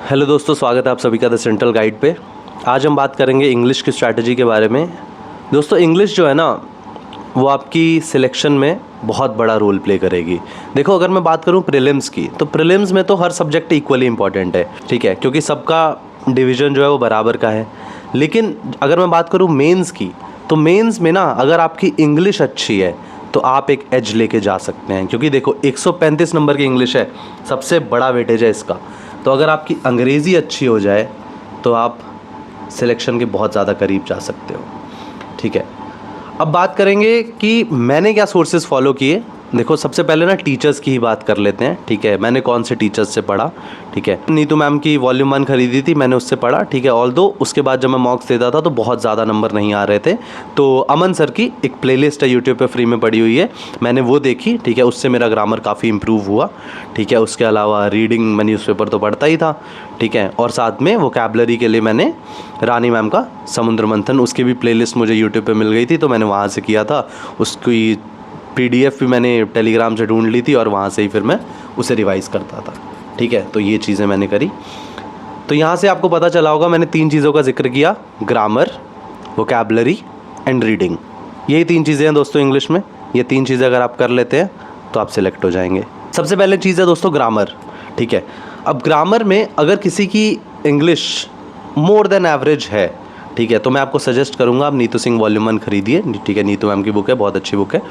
Hello दोस्तों, स्वागत है आप सभी का द सेंट्रल गाइड पे। आज हम बात करेंगे इंग्लिश की स्ट्रैटेजी के बारे में। दोस्तों, इंग्लिश जो है ना, वो आपकी सिलेक्शन में बहुत बड़ा रोल प्ले करेगी। देखो, अगर मैं बात करूं प्रीलिम्स की, तो प्रीलिम्स में तो हर सब्जेक्ट इक्वली इंपॉर्टेंट है, ठीक है, क्योंकि सबका डिवीज़न जो है वो बराबर का है। लेकिन अगर मैं बात करूं मेंस की, तो मेंस में ना अगर आपकी इंग्लिश अच्छी है तो आप एक एज लेके जा सकते हैं, क्योंकि देखो 135 नंबर की इंग्लिश है, सबसे बड़ा वेटेज है इसका। तो अगर आपकी अंग्रेज़ी अच्छी हो जाए तो आप सिलेक्शन के बहुत ज़्यादा करीब जा सकते हो, ठीक है। अब बात करेंगे कि मैंने क्या सोर्सेज फॉलो किए। देखो, सबसे पहले ना टीचर्स की ही बात कर लेते हैं, ठीक है। मैंने कौन से टीचर्स से पढ़ा, ठीक है। नीतू मैम की वॉल्यूम 1 खरीदी थी, मैंने उससे पढ़ा, ठीक है। ऑल्दो उसके बाद जब मैं मॉक्स देता था तो बहुत ज़्यादा नंबर नहीं आ रहे थे, तो अमन सर की एक प्लेलिस्ट है यूट्यूब पे फ्री में पड़ी हुई है, मैंने वो देखी, ठीक है। उससे मेरा ग्रामर काफ़ी इंप्रूव हुआ, ठीक है। उसके अलावा रीडिंग मैं न्यूज़पेपर तो पढ़ता ही था, ठीक है। और साथ में वोकैबलरी के लिए मैंने रानी मैम का समुद्र मंथन, उसकी भी प्लेलिस्ट मुझे यूट्यूब पे मिल गई थी, तो मैंने वहाँ से किया था। उसकी PDF भी मैंने टेलीग्राम से ढूंढ ली थी और वहाँ से ही फिर मैं उसे रिवाइज़ करता था, ठीक है। तो ये चीज़ें मैंने करी। तो यहाँ से आपको पता चला होगा मैंने 3 चीज़ों का जिक्र किया: ग्रामर, वोकैबलरी एंड रीडिंग। यही 3 चीज़ें हैं दोस्तों इंग्लिश में। ये 3 चीज़ें अगर आप कर लेते हैं तो आप सिलेक्ट हो जाएंगे। सबसे पहले चीज़ है दोस्तों ग्रामर, ठीक है। अब ग्रामर में अगर किसी की इंग्लिश मोर देन एवरेज है, ठीक है, तो मैं आपको सजेस्ट करूँगा आप नीतू सिंह वॉल्यूम 1 खरीदिए, ठीक है। नीतू मैम की बुक है, बहुत अच्छी बुक है।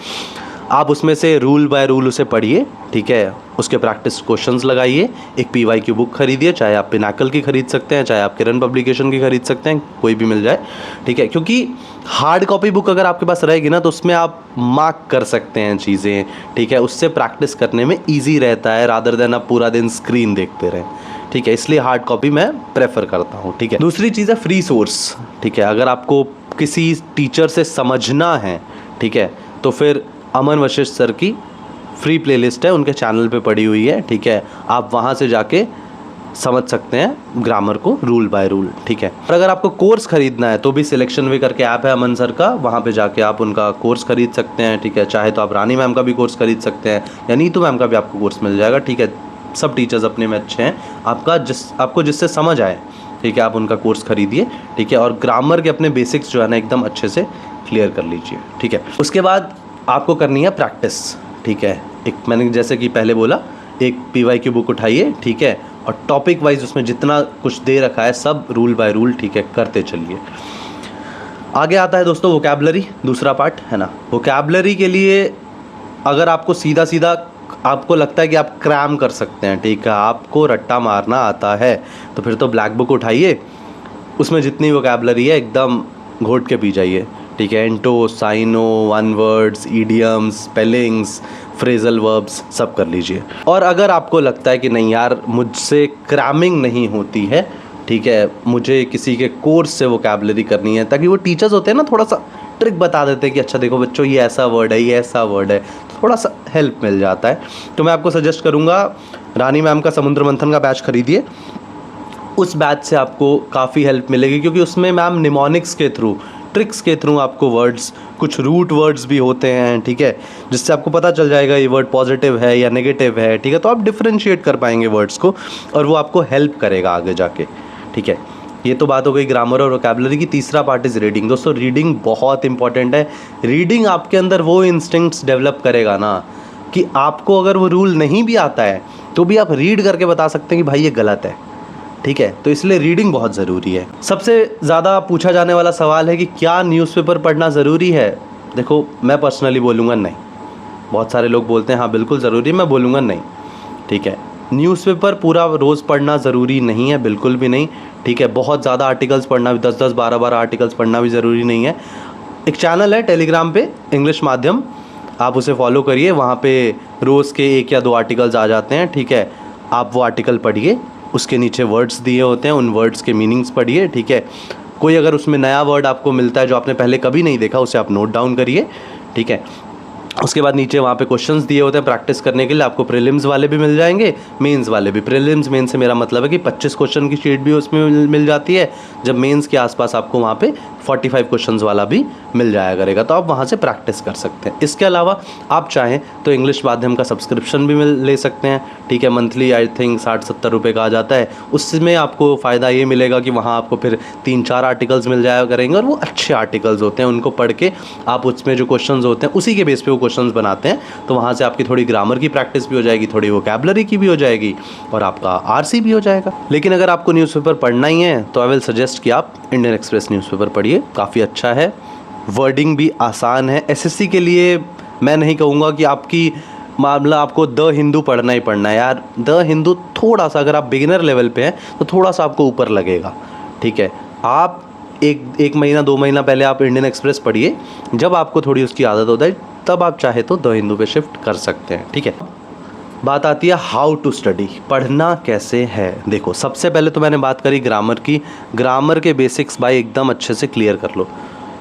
आप उसमें से रूल बाय रूल उसे पढ़िए, ठीक है। उसके प्रैक्टिस क्वेश्चंस लगाइए। एक PYQ बुक खरीदिए, चाहे आप पिनाकल की खरीद सकते हैं, चाहे आप किरण पब्लिकेशन की खरीद सकते हैं, कोई भी मिल जाए, ठीक है। क्योंकि हार्ड कॉपी बुक अगर आपके पास रहेगी ना, तो उसमें आप मार्क कर सकते हैं चीज़ें, ठीक है। उससे प्रैक्टिस करने में ईजी रहता है, रादर देन आप पूरा दिन स्क्रीन देखते रहें, ठीक है। इसलिए हार्ड कॉपी मैं प्रेफर करता हूँ, ठीक है। दूसरी चीज़ है फ्री सोर्स, ठीक है। अगर आपको किसी टीचर से समझना है, ठीक है, तो फिर अमन वशिष्ठ सर की फ्री प्लेलिस्ट है, उनके चैनल पे पड़ी हुई है, ठीक है। आप वहाँ से जाके समझ सकते हैं ग्रामर को रूल बाय रूल, ठीक है। और अगर आपको कोर्स खरीदना है तो भी सिलेक्शन वे करके ऐप है अमन सर का, वहाँ पे जाके आप उनका कोर्स खरीद सकते हैं, ठीक है। चाहे तो आप रानी मैम का भी कोर्स खरीद सकते हैं या नीतू मैम का भी आपको कोर्स मिल जाएगा, ठीक है। सब टीचर्स अपने में अच्छे हैं, आपको जिससे समझ आए, ठीक है, आप उनका कोर्स खरीदिए, ठीक है। और ग्रामर के अपने बेसिक्स जो है ना एकदम अच्छे से क्लियर कर लीजिए, ठीक है। उसके बाद आपको करनी है प्रैक्टिस, ठीक है। एक मैंने जैसे कि पहले बोला, एक PYQ बुक उठाइए, ठीक है, और टॉपिक वाइज उसमें जितना कुछ दे रखा है सब रूल बाय रूल, ठीक है, करते चलिए। आगे आता है दोस्तों वोकैबलरी, दूसरा पार्ट है ना। वोकैबलरी के लिए अगर आपको सीधा सीधा आपको लगता है कि आप क्रैम कर सकते हैं, ठीक है, आपको रट्टा मारना आता है, तो फिर तो ब्लैक बुक उठाइए, उसमें जितनी वोकैबलरी है एकदम घोट के पी जाइए, ठीक है। Anto, syno, one words, idioms, spellings, phrasal verbs सब कर लीजिए। और अगर आपको लगता है कि नहीं यार मुझसे क्रैमिंग नहीं होती है, ठीक है, मुझे किसी के कोर्स से वोकैबलरी करनी है, ताकि वो टीचर्स होते हैं ना थोड़ा सा ट्रिक बता देते हैं कि अच्छा देखो बच्चों ये ऐसा वर्ड है, ये ऐसा वर्ड है, थोड़ा सा हेल्प मिल जाता है। तो मैं आपको सजेस्ट करूँगा रानी मैम का समुद्र मंथन का बैच खरीदिए। उस बैच से आपको काफ़ी हेल्प मिलेगी, क्योंकि उसमें मैम निमोनिक्स के थ्रू, ट्रिक्स के थ्रू आपको वर्ड्स, कुछ रूट वर्ड्स भी होते हैं, ठीक है, जिससे आपको पता चल जाएगा ये वर्ड पॉजिटिव है या नेगेटिव है, ठीक है। तो आप डिफ्रेंशिएट कर पाएंगे वर्ड्स को और वो आपको हेल्प करेगा आगे जाके, ठीक है। ये तो बात हो गई ग्रामर और वोकैबलरी की। तीसरा पार्ट इज़ रीडिंग। दोस्तों, रीडिंग बहुत इंपॉर्टेंट है। रीडिंग आपके अंदर वो इंस्टिंक्ट्स डेवलप करेगा ना कि आपको अगर वो रूल नहीं भी आता है तो भी आप रीड करके बता सकते हैं कि भाई ये गलत है, ठीक है। तो इसलिए रीडिंग बहुत ज़रूरी है। सबसे ज़्यादा पूछा जाने वाला सवाल है कि क्या न्यूज़पेपर पढ़ना ज़रूरी है। देखो, मैं पर्सनली बोलूँगा नहीं। बहुत सारे लोग बोलते हैं हाँ बिल्कुल ज़रूरी है, मैं बोलूँगा नहीं, ठीक है। न्यूज़पेपर पूरा रोज़ पढ़ना ज़रूरी नहीं है, बिल्कुल भी नहीं, ठीक है। बहुत ज़्यादा आर्टिकल्स पढ़ना भी, 10-10, 12-12 आर्टिकल्स पढ़ना भी ज़रूरी नहीं है। एक चैनल है टेलीग्राम पे, इंग्लिश माध्यम, आप उसे फॉलो करिए, वहाँ पे रोज़ के 1 या 2 आर्टिकल्स आ जाते हैं, ठीक है। आप वो आर्टिकल पढ़िए, उसके नीचे वर्ड्स दिए होते हैं, उन वर्ड्स के मीनिंग्स पढ़िए, ठीक है। कोई अगर उसमें नया वर्ड आपको मिलता है जो आपने पहले कभी नहीं देखा, उसे आप नोट डाउन करिए, ठीक है। उसके बाद नीचे वहाँ पे क्वेश्चंस दिए होते हैं प्रैक्टिस करने के लिए, आपको प्रीलिम्स वाले भी मिल जाएंगे, मेंस वाले भी। प्रीलिम्स मेंस से मेरा मतलब है कि 25 क्वेश्चन की शीट भी उसमें मिल जाती है, जब मेंस के आसपास आपको वहाँ पे 45 क्वेश्चंस वाला भी मिल जाया करेगा, तो आप वहाँ से प्रैक्टिस कर सकते हैं। इसके अलावा आप चाहें तो इंग्लिश माध्यम का सब्सक्रिप्शन भी ले सकते हैं, ठीक है। मंथली आई थिंक 60-70 रुपये का आ जाता है। उसमें आपको फ़ायदा ये मिलेगा कि वहाँ आपको फिर 3-4 आर्टिकल्स मिल जाया करेंगे, और वो अच्छे आर्टिकल्स होते हैं, उनको पढ़ के आप उसमें जो क्वेश्चंस होते हैं उसी के बेस पे वो क्वेश्चंस बनाते हैं, तो वहाँ से आपकी थोड़ी ग्रामर की प्रैक्टिस भी हो जाएगी, थोड़ी वोकैबुलरी की भी हो जाएगी, और आपका आरसी भी हो जाएगा। लेकिन अगर आपको न्यूज़पेपर पढ़ना ही है तो आई विल सजेस्ट कि आप इंडियन एक्सप्रेस न्यूज़पेपर पढ़िए, काफ़ी अच्छा है, वर्डिंग भी आसान है। एसएससी के लिए मैं नहीं कहूँगा कि आपकी मामला आपको द हिंदू पढ़ना ही पढ़ना है यार। द हिंदू थोड़ा सा, अगर आप बिगिनर लेवल पे हैं तो थोड़ा सा आपको ऊपर लगेगा, ठीक है। आप एक महीना 2 महीना पहले आप इंडियन एक्सप्रेस पढ़िए, जब आपको थोड़ी उसकी आदत हो जाए तब आप चाहे तो द हिंदू पे शिफ्ट कर सकते हैं, ठीक है। बात आती है हाउ टू स्टडी, पढ़ना कैसे है। देखो, सबसे पहले तो मैंने बात करी ग्रामर की। ग्रामर के बेसिक्स भाई एकदम अच्छे से क्लियर कर लो।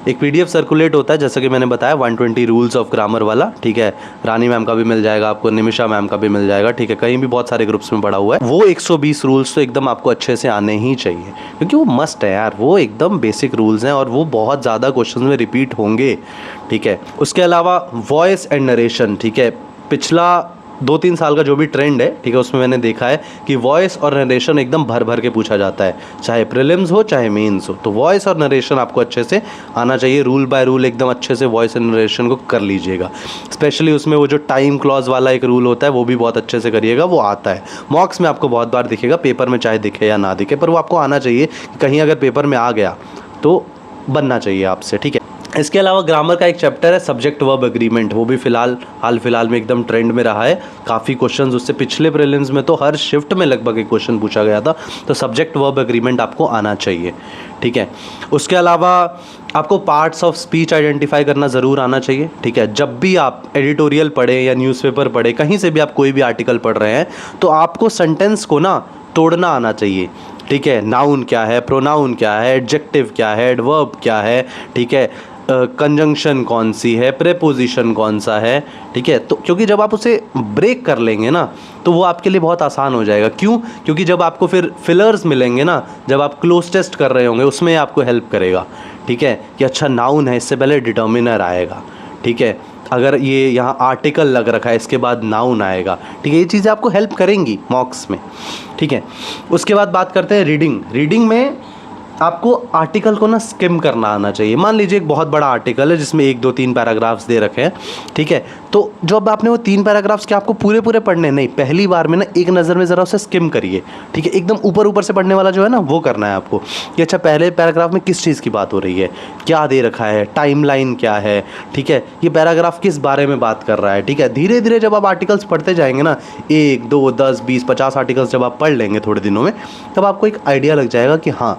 एक पीडीएफ सर्कुलेट होता है, जैसा कि मैंने बताया 120 रूल्स ऑफ ग्रामर वाला, ठीक है। रानी मैम का भी मिल जाएगा आपको, निमिषा मैम का भी मिल जाएगा, ठीक है। कहीं भी बहुत सारे ग्रुप्स में पड़ा हुआ है। वो 120 रूल्स तो एकदम आपको अच्छे से आने ही चाहिए, क्योंकि वो मस्ट है यार, वो एकदम बेसिक रूल्स हैं और वो बहुत ज़्यादा क्वेश्चन में रिपीट होंगे, ठीक है। उसके अलावा वॉइस एंड नरेशन, ठीक है। पिछला 2-3 साल का जो भी ट्रेंड है, ठीक है, उसमें मैंने देखा है कि वॉइस और नरेशन एकदम भर भर के पूछा जाता है, चाहे प्रीलिम्स हो चाहे मेंस हो। तो वॉइस और नरेशन आपको अच्छे से आना चाहिए, रूल बाय रूल एकदम अच्छे से वॉइस एंड नरेशन को कर लीजिएगा। स्पेशली उसमें वो जो टाइम क्लॉज वाला एक रूल होता है वो भी बहुत अच्छे से करिएगा, वो आता है मॉक्स में आपको बहुत बार दिखेगा, पेपर में चाहे दिखे या ना दिखे, पर वो आपको आना चाहिए। कहीं अगर पेपर में आ गया तो बनना चाहिए आपसे, ठीक है। इसके अलावा ग्रामर का एक चैप्टर है सब्जेक्ट वर्ब एग्रीमेंट, वो भी हाल फिलहाल में एकदम ट्रेंड में रहा है। काफ़ी क्वेश्चंस उससे पिछले प्रीलिम्स में तो हर शिफ्ट में लगभग एक क्वेश्चन पूछा गया था, तो सब्जेक्ट वर्ब एग्रीमेंट आपको आना चाहिए, ठीक है। उसके अलावा आपको पार्ट्स ऑफ स्पीच आइडेंटिफाई करना ज़रूर आना चाहिए, ठीक है। जब भी आप एडिटोरियल पढ़ें या न्यूज़पेपर पढ़ें, कहीं से भी आप कोई भी आर्टिकल पढ़ रहे हैं, तो आपको सेंटेंस को ना तोड़ना आना चाहिए, ठीक है। नाउन क्या है, प्रोनाउन क्या है, एडजेक्टिव क्या है, एडवर्ब क्या है, ठीक है, कंजंक्शन कौन सी है, प्रेपोजिशन कौन सा है, ठीक है। तो क्योंकि जब आप उसे ब्रेक कर लेंगे ना तो वो आपके लिए बहुत आसान हो जाएगा। क्यों? क्योंकि जब आपको फिर फिलर्स मिलेंगे ना, जब आप क्लोज टेस्ट कर रहे होंगे, उसमें आपको हेल्प करेगा, ठीक है। कि अच्छा नाउन है, इससे पहले डिटर्मिनर आएगा, ठीक है। अगर ये यहाँ आर्टिकल लग रखा है, इसके बाद नाउन आएगा, ठीक है। ये चीज़ें आपको हेल्प करेंगी मॉक्स में, ठीक है। उसके बाद बात करते हैं रीडिंग। रीडिंग में आपको आर्टिकल को ना स्किम करना आना चाहिए। मान लीजिए एक बहुत बड़ा आर्टिकल है जिसमें 1 2 3 पैराग्राफ्स दे रखे हैं, ठीक है। तो जब आपने वो 3 पैराग्राफ्स के आपको पूरे पूरे पढ़ने नहीं, पहली बार में ना एक नज़र में ज़रा उसे स्किम करिए, ठीक है। एकदम ऊपर ऊपर से पढ़ने वाला जो है ना वो करना है आपको, कि अच्छा पहले पैराग्राफ में किस चीज़ की बात हो रही है, क्या दे रखा है, टाइमलाइन क्या है, ठीक है, ये पैराग्राफ किस बारे में बात कर रहा है, ठीक है। धीरे धीरे जब आप आर्टिकल्स पढ़ते जाएंगे ना, 1 2 10 20 50 आर्टिकल्स जब आप पढ़ लेंगे थोड़े दिनों में, तब आपको एक आइडिया लग जाएगा कि हाँ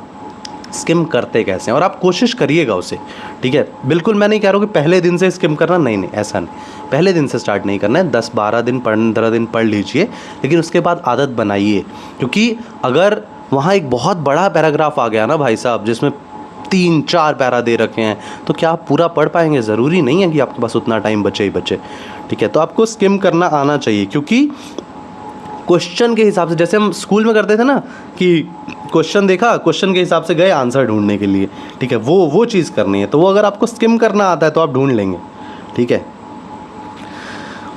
स्किम करते कैसे हैं, और आप कोशिश करिएगा उसे, ठीक है। बिल्कुल मैं नहीं कह रहा हूँ कि पहले दिन से स्किम करना, नहीं, ऐसा नहीं, पहले दिन से स्टार्ट नहीं करना है। 10-12 दिन 15 दिन पढ़ लीजिए, लेकिन उसके बाद आदत बनाइए। क्योंकि अगर वहाँ एक बहुत बड़ा पैराग्राफ आ गया ना भाई साहब, जिसमें 3-4 पैरा दे रखे हैं, तो क्या आप पूरा पढ़ पाएंगे? ज़रूरी नहीं है कि आपके पास उतना टाइम बचे ही बचे, ठीक है। तो आपको स्किम करना आना चाहिए, क्योंकि क्वेश्चन के हिसाब से, जैसे हम स्कूल में करते थे ना कि क्वेश्चन देखा, क्वेश्चन के हिसाब से गए आंसर ढूंढने के लिए, ठीक है, वो चीज़ करनी है। तो वो अगर आपको स्किम करना आता है तो आप ढूंढ लेंगे, ठीक है।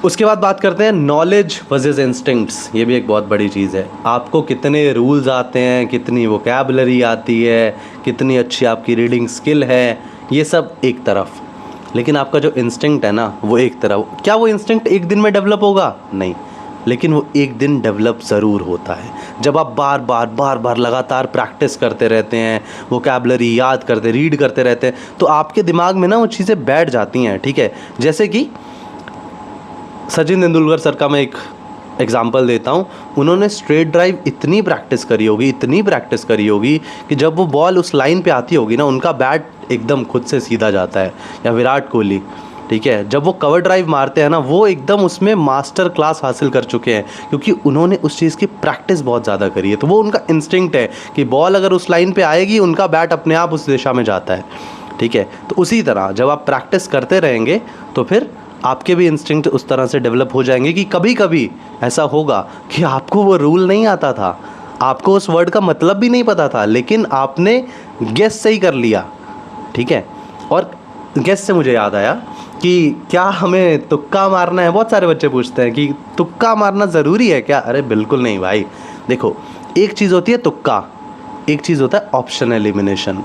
उसके बाद बात करते हैं नॉलेज वर्सेस इंस्टिंक्ट्स। ये भी एक बहुत बड़ी चीज़ है। आपको कितने रूल्स आते हैं, कितनी वोकैबुलरी आती है, कितनी अच्छी आपकी रीडिंग स्किल है, ये सब एक तरफ, लेकिन आपका जो इंस्टिंक्ट है ना वो एक तरफ। क्या वो इंस्टिंक्ट एक दिन में डेवलप होगा? नहीं, लेकिन वो एक दिन डेवलप ज़रूर होता है जब आप बार बार लगातार प्रैक्टिस करते रहते हैं, वोकैबुलरी याद करते, रीड करते रहते हैं, तो आपके दिमाग में ना वो चीज़ें बैठ जाती हैं, ठीक है। जैसे कि सचिन तेंदुलकर सर का मैं एक एग्जाम्पल देता हूँ। उन्होंने स्ट्रेट ड्राइव इतनी प्रैक्टिस करी होगी कि जब वो बॉल उस लाइन पे आती होगी ना, उनका बैट एकदम खुद से सीधा जाता है। या विराट कोहली, ठीक है, जब वो कवर ड्राइव मारते हैं ना, वो एकदम उसमें मास्टर क्लास हासिल कर चुके हैं, क्योंकि उन्होंने उस चीज़ की प्रैक्टिस बहुत ज़्यादा करी है। तो वो उनका इंस्टिंक्ट है कि बॉल अगर उस लाइन पे आएगी, उनका बैट अपने आप उस दिशा में जाता है, ठीक है। तो उसी तरह जब आप प्रैक्टिस करते रहेंगे तो फिर आपके भी इंस्टिंक्ट उस तरह से डेवलप हो जाएंगे कि कभी कभी ऐसा होगा कि आपको वो रूल नहीं आता था, आपको उस वर्ड का मतलब भी नहीं पता था, लेकिन आपने गेस सही कर लिया। ठीक है, और गेस से मुझे याद आया कि क्या हमें तुक्का मारना है। बहुत सारे बच्चे पूछते हैं कि तुक्का मारना ज़रूरी है क्या? अरे बिल्कुल नहीं भाई। देखो, एक चीज़ होती है तुक्का, एक चीज़ होता है ऑप्शन एलिमिनेशन।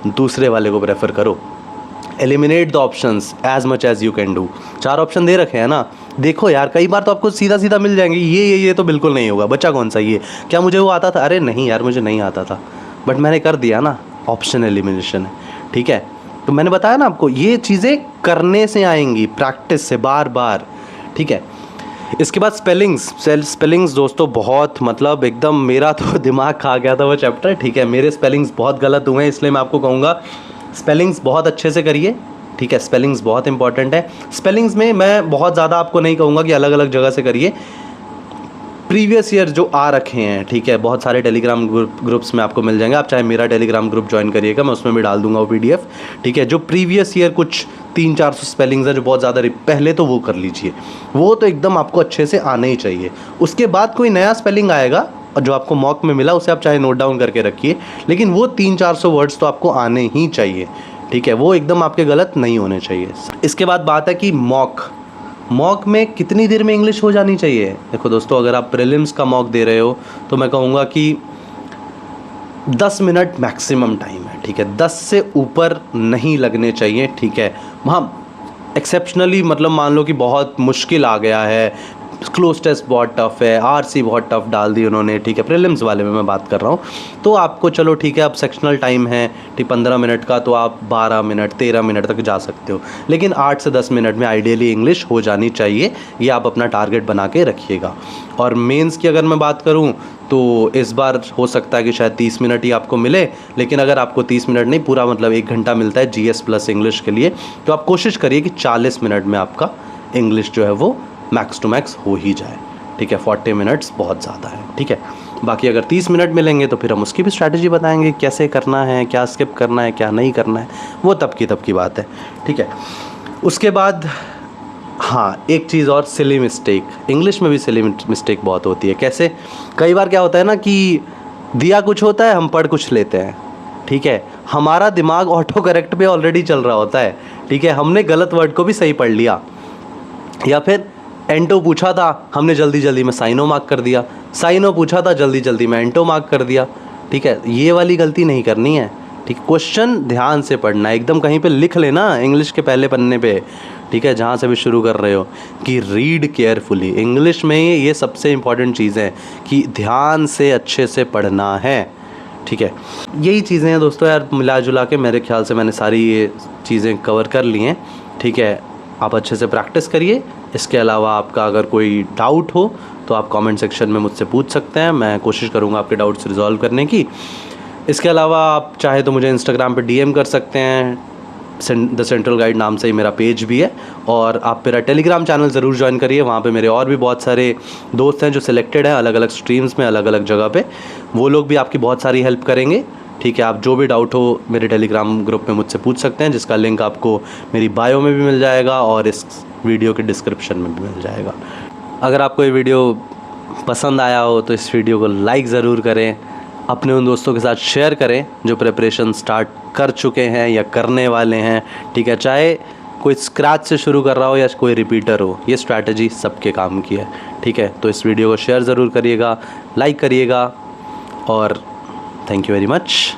दूसरे वाले को प्रेफर करो, eliminate the options as much as you can do. 4 option दे रखे हैं ना, देखो यार, कई बार तो आपको सीधा सीधा मिल जाएंगे, ये तो बिल्कुल नहीं होगा, बच्चा कौन सा ये, क्या मुझे वो आता था? अरे नहीं यार, मुझे नहीं आता था, बट मैंने कर दिया ना, ऑप्शन एलिमिनेशन है। ठीक है, तो मैंने बताया ना आपको, ये चीज़ें करने से आएंगी, प्रैक्टिस से, बार बार। ठीक है, इसके बाद स्पेलिंग्स दोस्तों बहुत, मतलब एकदम मेरा तो दिमाग खा गया था वो चैप्टर। ठीक है, मेरे स्पेलिंग्स बहुत गलत हुए हैं, इसलिए मैं आपको कहूँगा स्पेलिंग्स बहुत अच्छे से करिए। ठीक है, स्पेलिंग्स बहुत इंपॉर्टेंट है। स्पेलिंग्स में मैं बहुत ज़्यादा आपको नहीं कहूँगा कि अलग अलग जगह से करिए, प्रीवियस ईयर जो आ रखे हैं। ठीक है, बहुत सारे टेलीग्राम ग्रुप्स में आपको मिल जाएंगे, आप चाहे मेरा टेलीग्राम ग्रुप ज्वाइन करिएगा, मैं उसमें भी डाल दूंगा वो PDF। ठीक है, जो प्रीवियस ईयर कुछ 300-400 स्पेलिंग्स हैं जो बहुत ज़्यादा पहले, तो वो कर लीजिए, वो तो एकदम आपको अच्छे से आने ही चाहिए। उसके बाद कोई नया स्पेलिंग आएगा और जो आपको मॉक में मिला उसे आप चाहे नोट डाउन करके रखिए, लेकिन वो 300-400 वर्ड्स तो आपको आने ही चाहिए। ठीक है, वो एकदम आपके गलत नहीं होने चाहिए। इसके बाद बात है कि मॉक में कितनी देर में इंग्लिश हो जानी चाहिए। देखो दोस्तों, अगर आप प्रीलिम्स का मॉक दे रहे हो तो मैं कहूँगा कि 10 मिनट मैक्सिमम टाइम है। ठीक है, 10 से ऊपर नहीं लगने चाहिए। ठीक है, हाँ एक्सेप्शनली, मतलब मान लो कि बहुत मुश्किल आ गया है, क्लोज टेस्ट बहुत टफ है, RC बहुत टफ डाल दी उन्होंने। ठीक है, प्रीलिम्स वाले में मैं बात कर रहा हूँ, तो आपको चलो ठीक है, अब सेक्शनल टाइम है ठीक 15 मिनट का, तो आप 12 मिनट 13 मिनट तक जा सकते हो, लेकिन 8 से 10 मिनट में आइडियली इंग्लिश हो जानी चाहिए। ये आप अपना टारगेट बना के रखिएगा। और मेंस की अगर मैं बात करूँ तो इस बार हो सकता है कि शायद 30 मिनट ही आपको मिले, लेकिन अगर आपको 30 मिनट नहीं, पूरा मतलब 1 घंटा मिलता है GS प्लस इंग्लिश के लिए, तो आप कोशिश करिए कि 40 मिनट में आपका इंग्लिश जो है वो मैक्स टू मैक्स हो ही जाए। ठीक है, 40 मिनट्स बहुत ज़्यादा है। ठीक है, बाकी अगर 30 मिनट मिलेंगे तो फिर हम उसकी भी स्ट्रैटेजी बताएंगे, कैसे करना है, क्या स्किप करना है, क्या नहीं करना है, वो तब की बात है। ठीक है, उसके बाद हाँ, एक चीज़ और, सिली मिस्टेक। इंग्लिश में भी सिली मिस्टेक बहुत होती है। कैसे? कई बार क्या होता है ना कि दिया कुछ होता है, हम पढ़ कुछ लेते हैं। ठीक है, हमारा दिमाग ऑटो करेक्ट पे ऑलरेडी चल रहा होता है। ठीक है, हमने गलत वर्ड को भी सही पढ़ लिया, या फिर एंटो पूछा था, हमने जल्दी जल्दी में साइनो मार्क कर दिया, साइनो पूछा था, जल्दी जल्दी में एंटो मार्क कर दिया। ठीक है, ये वाली गलती नहीं करनी है। ठीक, क्वेश्चन ध्यान से पढ़ना है, एकदम कहीं पे लिख लेना इंग्लिश के पहले पन्ने पे। ठीक है, जहाँ से भी शुरू कर रहे हो कि रीड केयरफुली। इंग्लिश में ये सबसे इम्पॉर्टेंट चीज़ है कि ध्यान से अच्छे से पढ़ना है। ठीक है, यही चीज़ें हैं दोस्तों यार, मिला जुला के मेरे ख्याल से मैंने सारी ये चीज़ें कवर कर ली हैं। ठीक है, आप अच्छे से प्रैक्टिस करिए। इसके अलावा आपका अगर कोई डाउट हो तो आप कमेंट सेक्शन में मुझसे पूछ सकते हैं, मैं कोशिश करूँगा आपके डाउट्स रिजॉल्व करने की। इसके अलावा आप चाहे तो मुझे इंस्टाग्राम पे DM कर सकते हैं, द सेंट्रल गाइड नाम से ही मेरा पेज भी है। और आप मेरा टेलीग्राम चैनल ज़रूर ज्वाइन करिए, वहाँ पे मेरे और भी बहुत सारे दोस्त हैं जो सिलेक्टेड हैं अलग अलग स्ट्रीम्स में, अलग अलग जगह पे, वो लोग भी आपकी बहुत सारी हेल्प करेंगे। ठीक है, आप जो भी डाउट हो मेरे टेलीग्राम ग्रुप में मुझसे पूछ सकते हैं, जिसका लिंक आपको मेरी बायो में भी मिल जाएगा और इस वीडियो के डिस्क्रिप्शन में भी मिल जाएगा। अगर आपको ये वीडियो पसंद आया हो तो इस वीडियो को लाइक ज़रूर करें, अपने उन दोस्तों के साथ शेयर करें जो प्रिपरेशन स्टार्ट कर चुके हैं या करने वाले हैं। ठीक है, चाहे कोई स्क्रैच से शुरू कर रहा हो या कोई रिपीटर हो, ये स्ट्रैटेजी सबके काम की है। ठीक है, तो इस वीडियो को शेयर ज़रूर करिएगा, लाइक करिएगा, और थैंक यू वेरी मच।